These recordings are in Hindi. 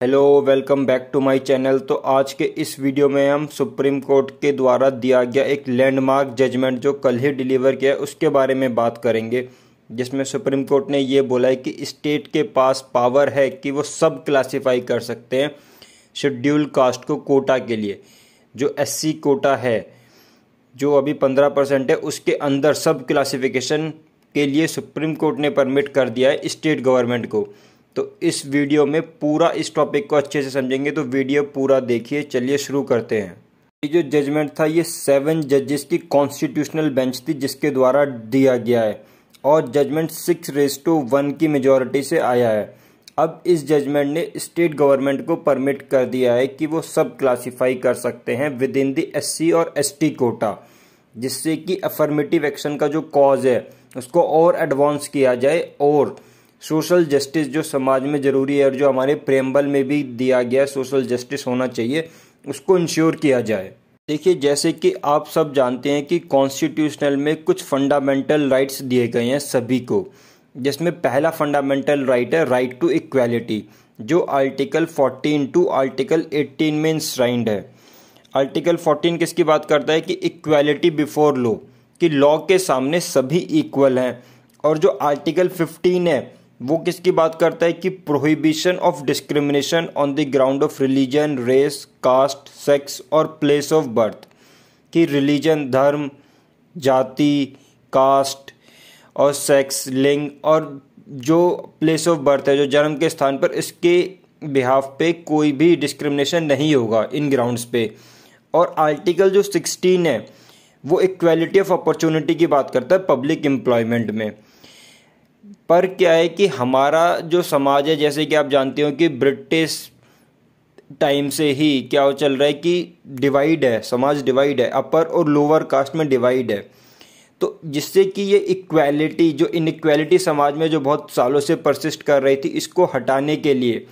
Hello, welcome back to my channel. तो आज के इस वीडियो में हम सुप्रीम कोर्ट के द्वारा दिया गया एक लैंडमार्क जजमेंट जो कल ही डिलीवर किया है उसके बारे में बात करेंगे, जिसमें सुप्रीम कोर्ट ने ये बोला है कि स्टेट के पास पावर है कि वो सब क्लासीफाई कर सकते हैं शेड्यूल कास्ट को कोटा के लिए। जो एससी कोटा है जो अभी 15% है उसके अंदर सब क्लासिफिकेशन के लिए सुप्रीम कोर्ट ने परमिट कर दिया है स्टेट गवर्नमेंट को। तो इस वीडियो में पूरा इस टॉपिक को अच्छे से समझेंगे, तो वीडियो पूरा देखिए। चलिए शुरू करते हैं। ये जो जजमेंट था ये 7 जजेस की कॉन्स्टिट्यूशनल बेंच थी जिसके द्वारा दिया गया है और जजमेंट 6:1 की मेजॉरिटी से आया है। अब इस जजमेंट ने स्टेट गवर्नमेंट को परमिट कर दिया है कि वो सब क्लासीफाई कर सकते हैं विद इन द एससी और एसटी कोटा, जिससे कि अफर्मेटिव एक्शन का जो कॉज है उसको और एडवांस किया जाए और सोशल जस्टिस जो समाज में ज़रूरी है और जो हमारे प्रेम्बल में भी दिया गया है सोशल जस्टिस होना चाहिए, उसको इंश्योर किया जाए। देखिए, जैसे कि आप सब जानते हैं कि कॉन्स्टिट्यूशनल में कुछ फंडामेंटल राइट्स दिए गए हैं सभी को, जिसमें पहला फंडामेंटल राइट है राइट टू इक्वालिटी, जो आर्टिकल 14 टू आर्टिकल 18 में इंश्राइंड है। आर्टिकल 14 किसकी बात करता है कि इक्वालिटी बिफोर लॉ, कि लॉ के सामने सभी इक्वल हैं। और जो आर्टिकल 15 है वो किसकी बात करता है कि prohibition of discrimination on the ground of religion, race, caste, sex और प्लेस ऑफ बर्थ, कि रिलीजन, धर्म, जाति, कास्ट और सेक्स, लिंग और जो प्लेस ऑफ बर्थ है, जो जन्म के स्थान पर, इसके बिहाफ पे कोई भी डिस्क्रिमिनेशन नहीं होगा इन ग्राउंड्स पे। और आर्टिकल जो 16 है वो इक्वालिटी ऑफ अपॉर्चुनिटी की बात करता है पब्लिक एम्प्लॉयमेंट में। पर क्या है कि हमारा जो समाज है, जैसे कि आप जानते हो कि ब्रिटिश टाइम से ही क्या चल रहा है कि डिवाइड है, समाज डिवाइड है, अपर और लोअर कास्ट में डिवाइड है। तो जिससे कि ये इक्वालिटी, जो इनइक्वालिटी समाज में जो बहुत सालों से परसिस्ट कर रही थी, इसको हटाने के लिए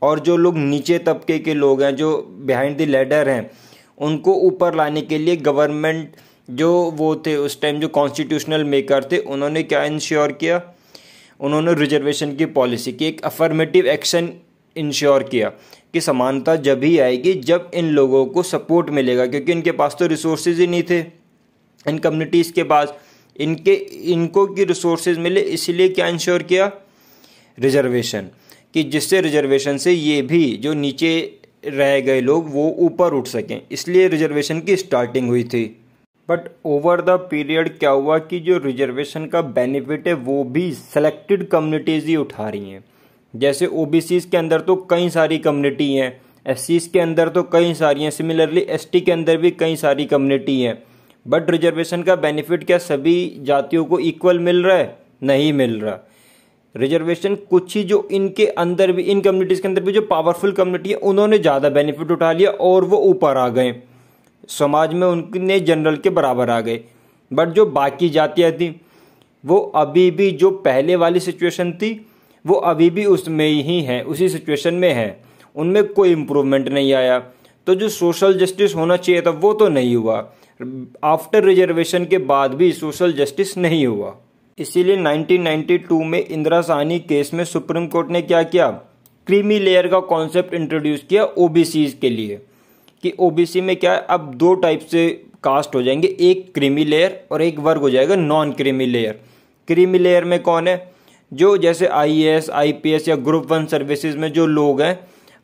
और जो लोग नीचे तबके के लोग हैं, जो बिहाइंड द लैडर हैं, उनको ऊपर लाने के लिए गवर्नमेंट जो वो थे उस टाइम, जो कॉन्स्टिट्यूशनल मेकर थे, उन्होंने क्या इंश्योर किया, उन्होंने रिजर्वेशन की पॉलिसी की, एक अफर्मेटिव एक्शन इंश्योर किया कि समानता जब ही आएगी जब इन लोगों को सपोर्ट मिलेगा, क्योंकि इनके पास तो रिसोर्सेज ही नहीं थे। इन कम्युनिटीज़ के पास इनको की रिसोर्सेज मिले, इसीलिए क्या इंश्योर किया, रिजर्वेशन, कि जिससे रिजर्वेशन से ये भी जो नीचे रह गए लोग वो ऊपर उठ सकें, इसलिए रिजर्वेशन की स्टार्टिंग हुई थी। बट ओवर द पीरियड क्या हुआ कि जो रिजर्वेशन का बेनिफिट है वो भी सेलेक्टेड कम्युनिटीज़ ही उठा रही हैं। जैसे ओबीसीज के अंदर तो कई सारी कम्युनिटी हैं, एससीज के अंदर तो कई सारी हैं, सिमिलरली एसटी के अंदर भी कई सारी कम्युनिटी हैं। बट रिजर्वेशन का बेनिफिट क्या सभी जातियों को इक्वल मिल रहा है? नहीं मिल रहा। रिजर्वेशन कुछ ही जो इनके अंदर भी, इन कम्युनिटीज़ के अंदर भी जो पावरफुल कम्युनिटी है, उन्होंने ज़्यादा बेनिफिट उठा लिया और वो ऊपर आ गए, समाज में उनके जनरल के बराबर आ गए। बट जो बाकी जातियाँ थी वो अभी भी, जो पहले वाली सिचुएशन थी वो अभी भी उसमें ही है, उसी सिचुएशन में है, उनमें कोई इम्प्रूवमेंट नहीं आया। तो जो सोशल जस्टिस होना चाहिए था वो तो नहीं हुआ, आफ्टर रिजर्वेशन के बाद भी सोशल जस्टिस नहीं हुआ। इसीलिए 1992 में इंदिरा साहनी केस में सुप्रीम कोर्ट ने क्या किया, क्रीमी लेयर का कॉन्सेप्ट इंट्रोड्यूस किया ओबीसीज के लिए, कि ओबीसी में क्या है, अब 2 टाइप से कास्ट हो जाएंगे, एक क्रीमी लेयर और एक वर्ग हो जाएगा non creamy layer. Creamy layer में कौन है, जो जैसे आईएएस, आईपीएस या ग्रुप 1 सर्विसेज में जो लोग हैं,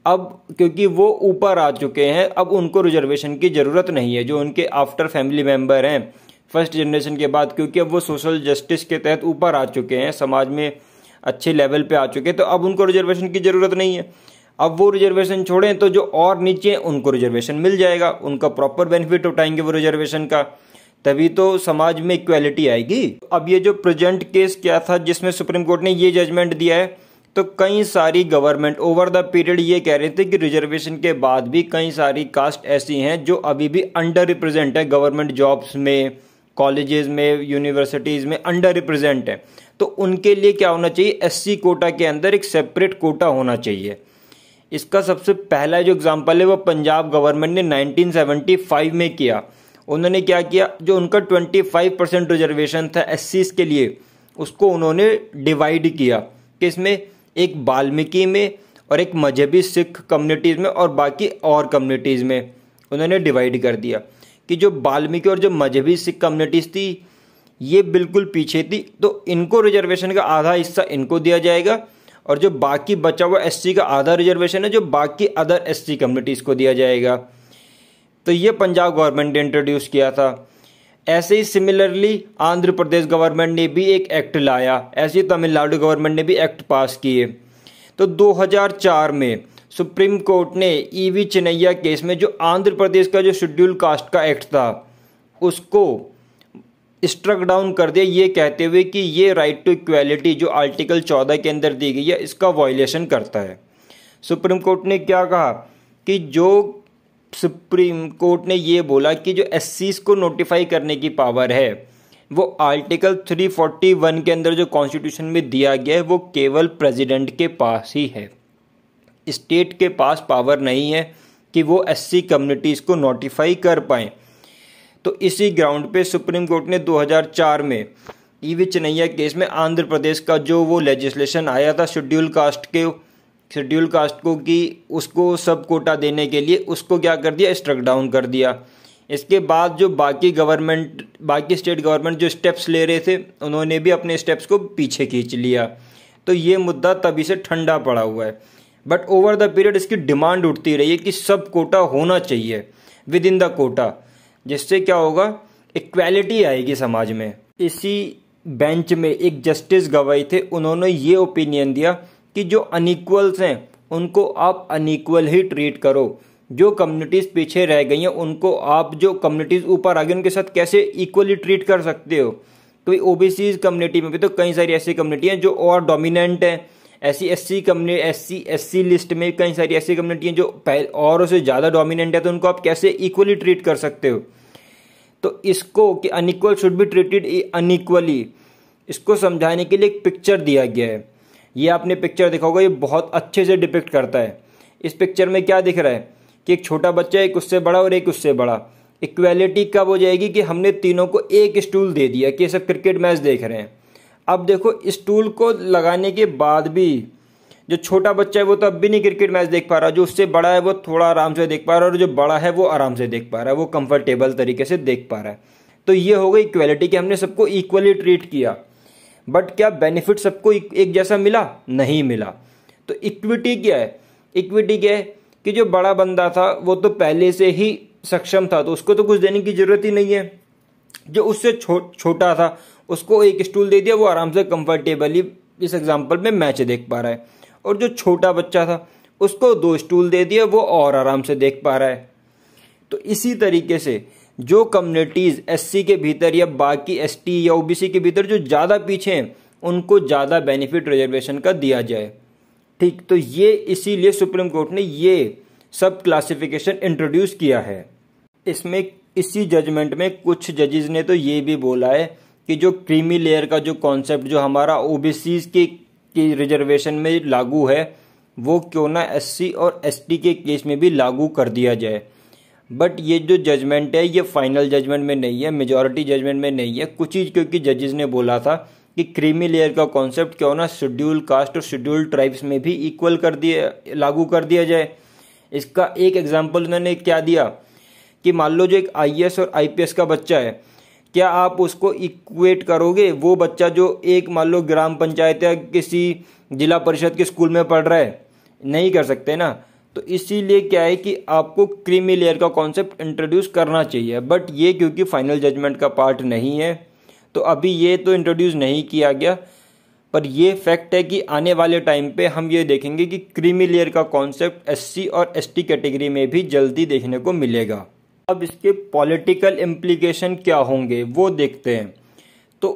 अब क्योंकि वो ऊपर आ चुके हैं, अब उनको रिजर्वेशन की ज़रूरत नहीं है। जो उनके आफ्टर फैमिली मेम्बर हैं फर्स्ट जनरेशन के बाद, क्योंकि अब वो सोशल जस्टिस के तहत ऊपर आ चुके हैं, समाज में अच्छे लेवल पे आ चुके हैं, तो अब उनको रिजर्वेशन की ज़रूरत नहीं है। अब वो रिजर्वेशन छोड़ें तो जो और नीचे हैं उनको रिजर्वेशन मिल जाएगा, उनका प्रॉपर बेनिफिट उठाएंगे वो रिजर्वेशन का, तभी तो समाज में इक्वालिटी आएगी। अब ये जो प्रेजेंट केस क्या था जिसमें सुप्रीम कोर्ट ने ये जजमेंट दिया है, तो कई सारी गवर्नमेंट ओवर द पीरियड ये कह रहे थे कि रिजर्वेशन के बाद भी कई सारी कास्ट ऐसी हैं जो अभी भी अंडर रिप्रेजेंट है, गवर्नमेंट जॉब्स में, कॉलेजेस में, यूनिवर्सिटीज़ में अंडर रिप्रेजेंट है। तो उनके लिए क्या होना चाहिए, एससी कोटा के अंदर एक सेपरेट कोटा होना चाहिए। इसका सबसे पहला जो एग्जांपल है वो पंजाब गवर्नमेंट ने 1975 में किया। उन्होंने क्या किया, जो उनका 25% रिजर्वेशन था एससीज के लिए, उसको उन्होंने डिवाइड किया, कि इसमें एक वाल्मीकि में और एक मजहबी सिख कम्युनिटीज़ में और बाकी और कम्युनिटीज़ में उन्होंने डिवाइड कर दिया कि जो वाल्मीकि और जो मजहबी सिख कम्युनिटीज़ थी ये बिल्कुल पीछे थी, तो इनको रिजर्वेशन का आधा हिस्सा इनको दिया जाएगा और जो बाकी बचा हुआ एससी का आधा रिजर्वेशन है जो बाकी अदर एससी कम्युनिटीज़ को दिया जाएगा। तो ये पंजाब गवर्नमेंट ने इंट्रोड्यूस किया था। ऐसे ही सिमिलरली आंध्र प्रदेश गवर्नमेंट ने भी एक एक्ट लाया, ऐसे ही तमिलनाडु गवर्नमेंट ने भी एक्ट पास किए। तो 2004 में सुप्रीम कोर्ट ने ईवी चिन्नैया केस में जो आंध्र प्रदेश का जो शेड्यूल कास्ट का एक्ट था उसको स्ट्रक डाउन कर दिया, ये कहते हुए कि ये राइट टू इक्वालिटी जो आर्टिकल 14 के अंदर दी गई है इसका वायलेशन करता है। सुप्रीम कोर्ट ने क्या कहा कि जो सुप्रीम कोर्ट ने ये बोला कि जो एससीज को नोटिफाई करने की पावर है वो आर्टिकल 341 के अंदर जो कॉन्स्टिट्यूशन में दिया गया है वो केवल प्रेसिडेंट के पास ही है, स्टेट के पास पावर नहीं है कि वो एससी कम्युनिटीज़ को नोटिफाई कर पाएँ। तो इसी ग्राउंड पे सुप्रीम कोर्ट ने 2004 में ईवी चिन्नैया केस में आंध्र प्रदेश का जो वो लेजिस्लेशन आया था शेड्यूल कास्ट को कि उसको सब कोटा देने के लिए, उसको क्या कर दिया, स्ट्रक डाउन कर दिया। इसके बाद जो बाकी स्टेट गवर्नमेंट जो स्टेप्स ले रहे थे उन्होंने भी अपने स्टेप्स को पीछे खींच लिया। तो ये मुद्दा तभी से ठंडा पड़ा हुआ है, बट ओवर द पीरियड इसकी डिमांड उठती रही है कि सब कोटा होना चाहिए विद इन द कोटा, जिससे क्या होगा, इक्वालिटी आएगी समाज में। इसी बेंच में एक जस्टिस गवाही थे, उन्होंने ये ओपिनियन दिया कि जो अनइक्वल्स हैं उनको आप अनइक्वल ही ट्रीट करो, जो कम्युनिटीज़ पीछे रह गई हैं उनको आप, जो कम्युनिटीज़ ऊपर आ गई उनके साथ कैसे इक्वली ट्रीट कर सकते हो। तो ओबीसी कम्युनिटी में भी तो कई सारी ऐसी कम्युनिटी हैं जो और डोमिनेंट हैं, ऐसी एससी लिस्ट में कई सारी ऐसी कम्युनिटी हैं जो औरों से ज़्यादा डोमिनेंट है, तो उनको आप कैसे इक्वली ट्रीट कर सकते हो। तो इसको कि unequal should be treated unequally, इसको समझाने के लिए एक पिक्चर दिया गया है। ये आपने पिक्चर देखा होगा, ये बहुत अच्छे से डिपिक्ट करता है। इस पिक्चर में क्या दिख रहा है कि एक छोटा बच्चा, एक उससे बड़ा और एक उससे बड़ा। इक्वालिटी कब हो जाएगी कि हमने तीनों को एक स्टूल दे दिया कि सब क्रिकेट मैच देख रहे हैं। अब देखो स्टूल को लगाने के बाद भी जो छोटा बच्चा है वो तो अब भी नहीं क्रिकेट मैच देख पा रहा, जो उससे बड़ा है वो थोड़ा आराम से देख पा रहा है और जो बड़ा है वो आराम से देख पा रहा है, वो कंफर्टेबल तरीके से देख पा रहा है। तो ये हो गई इक्वालिटी कि हमने सबको इक्वली ट्रीट किया, बट क्या बेनिफिट सबको एक जैसा मिला? नहीं मिला। तो इक्विटी क्या है? इक्विटी क्या है कि जो बड़ा बंदा था वो तो पहले से ही सक्षम था, तो उसको तो कुछ देने की जरूरत ही नहीं है। जो उससे छोटा था उसको एक स्टूल दे दिया, वो आराम से कंफर्टेबली इस एग्जांपल में मैच देख पा रहा है, और जो छोटा बच्चा था उसको 2 स्टूल दे दिया, वो और आराम से देख पा रहा है। तो इसी तरीके से जो कम्युनिटीज़ एससी के भीतर या बाकी एसटी या ओबीसी के भीतर जो ज़्यादा पीछे हैं उनको ज़्यादा बेनिफिट रिजर्वेशन का दिया जाए। ठीक, तो ये इसीलिए सुप्रीम कोर्ट ने ये सब क्लासिफिकेशन इंट्रोड्यूस किया है। इसमें इसी जजमेंट में कुछ जजेस ने तो ये भी बोला है कि जो क्रीमी लेयर का जो कॉन्सेप्ट जो हमारा ओबीसी की रिजर्वेशन में लागू है वो क्यों ना एससी और एसटी के केस में भी लागू कर दिया जाए। बट ये जो जजमेंट है ये फाइनल जजमेंट में नहीं है, मेजॉरिटी जजमेंट में नहीं है। कुछ ही क्योंकि जजेस ने बोला था कि क्रीमी लेयर का कॉन्सेप्ट क्यों ना शेड्यूल कास्ट और शेड्यूल ट्राइब्स में भी इक्वल लागू कर दिया जाए। इसका एक एग्जाम्पल उन्होंने क्या दिया कि मान लो जो एक आईएएस और आईपीएस का बच्चा है, क्या आप उसको इक्वेट करोगे? वो बच्चा जो एक मान लो ग्राम पंचायत या किसी जिला परिषद के स्कूल में पढ़ रहा है, नहीं कर सकते ना। तो इसीलिए क्या है कि आपको क्रीमी लेयर का कॉन्सेप्ट इंट्रोड्यूस करना चाहिए, बट ये क्योंकि फाइनल जजमेंट का पार्ट नहीं है तो अभी ये तो इंट्रोड्यूस नहीं किया गया। पर ये फैक्ट है कि आने वाले टाइम पे हम ये देखेंगे कि क्रीमी लेयर का कॉन्सेप्ट एससी और एसटी कैटेगरी में भी जल्दी देखने को मिलेगा। अब इसके पॉलिटिकल इम्प्लीकेशन क्या होंगे वो देखते हैं। तो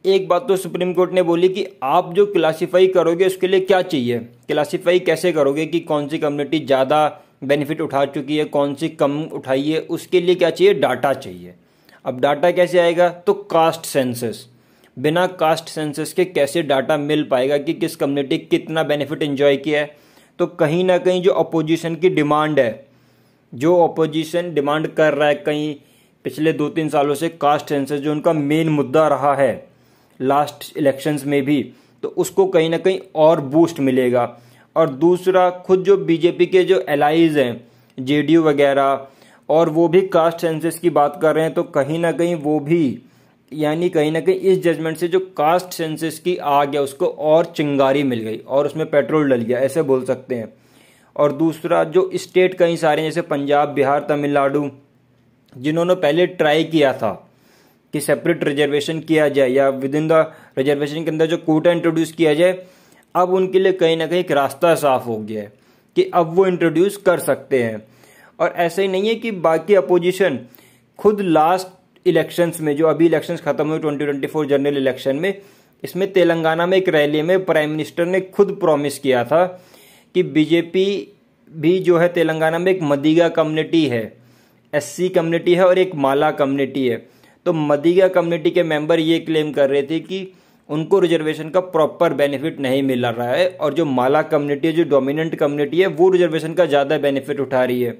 एक बात तो सुप्रीम कोर्ट ने बोली कि आप जो क्लासीफाई करोगे उसके लिए क्या चाहिए, क्लासीफाई कैसे करोगे कि कौन सी कम्युनिटी ज़्यादा बेनिफिट उठा चुकी है, कौन सी कम उठाई है, उसके लिए क्या चाहिए? डाटा चाहिए। अब डाटा कैसे आएगा? तो कास्ट सेंसस। बिना कास्ट सेंसस के कैसे डाटा मिल पाएगा कि किस कम्युनिटी कितना बेनिफिट एंजॉय किया है? तो कहीं ना कहीं जो अपोजिशन की डिमांड है, जो अपोजिशन डिमांड कर रहा है कहीं पिछले 2-3 सालों से, कास्ट सेंसस जो उनका मेन मुद्दा रहा है लास्ट इलेक्शंस में भी, तो उसको कहीं ना कहीं और बूस्ट मिलेगा। और दूसरा खुद जो बीजेपी के जो एलाइज हैं, जेडीयू वगैरह, और वो भी कास्ट सेंसस की बात कर रहे हैं, तो कहीं ना कहीं वो भी, यानी कहीं ना कहीं इस जजमेंट से जो कास्ट सेंसस की आग है उसको और चिंगारी मिल गई और उसमें पेट्रोल डल गया, ऐसे बोल सकते हैं। और दूसरा जो स्टेट कई सारे हैं, जैसे पंजाब, बिहार, तमिलनाडु, जिन्होंने पहले ट्राई किया था कि सेपरेट रिजर्वेशन किया जाए या विद इन द रिजर्वेशन के अंदर जो कोटा इंट्रोड्यूस किया जाए, अब उनके लिए कहीं ना कहीं एक रास्ता साफ हो गया है कि अब वो इंट्रोड्यूस कर सकते हैं। और ऐसा ही नहीं है कि बाकी अपोजिशन खुद लास्ट इलेक्शंस में, जो अभी इलेक्शंस खत्म हुए 2024 जनरल इलेक्शन में, इसमें तेलंगाना में एक रैली में प्राइम मिनिस्टर ने खुद प्रॉमिस किया था कि बीजेपी भी जो है तेलंगाना में एक मदिगा कम्युनिटी है, एससी कम्युनिटी है और एक माला कम्युनिटी है। तो मदिगा कम्युनिटी के मेंबर ये क्लेम कर रहे थे कि उनको रिजर्वेशन का प्रॉपर बेनिफिट नहीं मिल रहा है, और जो माला कम्युनिटी, जो डोमिनेंट कम्युनिटी है, वो रिजर्वेशन का ज़्यादा बेनिफिट उठा रही है।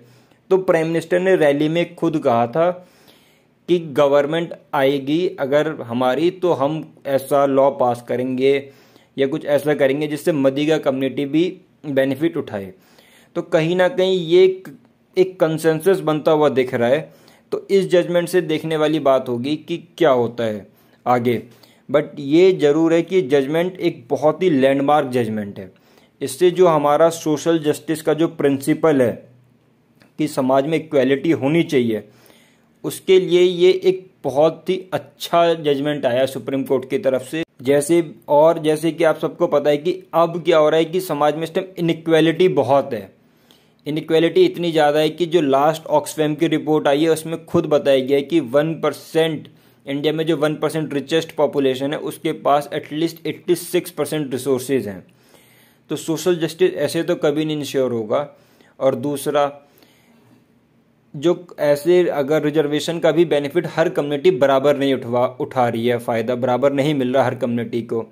तो प्राइम मिनिस्टर ने रैली में खुद कहा था कि गवर्नमेंट आएगी अगर हमारी, तो हम ऐसा लॉ पास करेंगे या कुछ ऐसा करेंगे जिससे मदिगा कम्युनिटी भी बेनिफिट उठाए। तो कहीं ना कहीं ये एक कंसेंसस बनता हुआ दिख रहा है। तो इस जजमेंट से देखने वाली बात होगी कि क्या होता है आगे। बट ये जरूर है कि जजमेंट एक बहुत ही लैंडमार्क जजमेंट है। इससे जो हमारा सोशल जस्टिस का जो प्रिंसिपल है कि समाज में इक्वालिटी होनी चाहिए, उसके लिए ये एक बहुत ही अच्छा जजमेंट आया सुप्रीम कोर्ट की तरफ से। जैसे कि आप सबको पता है कि अब क्या हो रहा है कि समाज में इस टाइम इनइक्वालिटी बहुत है। इनइक्वालिटी इतनी ज़्यादा है कि जो लास्ट ऑक्सफैम की रिपोर्ट आई है उसमें खुद बताया गया है कि 1%, इंडिया में जो 1% रिचेस्ट पॉपुलेशन है उसके पास एटलीस्ट 86% रिसोर्सेज हैं। तो सोशल जस्टिस ऐसे तो कभी नहीं इंश्योर होगा। और दूसरा, जो ऐसे अगर रिजर्वेशन का भी बेनिफिट हर कम्युनिटी बराबर नहीं उठा रही है, फ़ायदा बराबर नहीं मिल रहा हर कम्युनिटी को,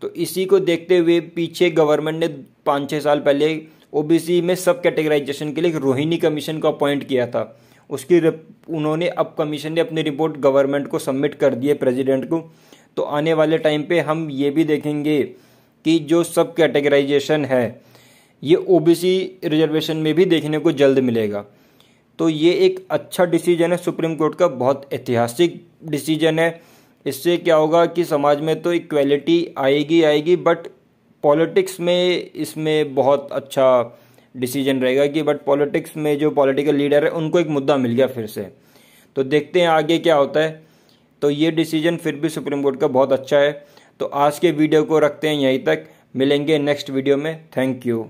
तो इसी को देखते हुए पीछे गवर्नमेंट ने 5-6 साल पहले ओबीसी में सब कैटेगराइजेशन के लिए एक रोहिणी कमीशन को अपॉइंट किया था। उन्होंने अब कमीशन ने अपनी रिपोर्ट गवर्नमेंट को सबमिट कर दी है, प्रेसिडेंट को। तो आने वाले टाइम पे हम ये भी देखेंगे कि जो सब कैटेगराइजेशन है ये ओबीसी रिजर्वेशन में भी देखने को जल्द मिलेगा। तो ये एक अच्छा डिसीजन है सुप्रीम कोर्ट का, बहुत ऐतिहासिक डिसीजन है। इससे क्या होगा कि समाज में तो इक्वालिटी आएगी, बट पॉलिटिक्स में इसमें बहुत अच्छा डिसीजन रहेगा कि बट पॉलिटिक्स में जो पॉलिटिकल लीडर है उनको एक मुद्दा मिल गया फिर से। तो देखते हैं आगे क्या होता है। तो ये डिसीजन फिर भी सुप्रीम कोर्ट का बहुत अच्छा है। तो आज के वीडियो को रखते हैं यहीं तक, मिलेंगे नेक्स्ट वीडियो में। Thank you.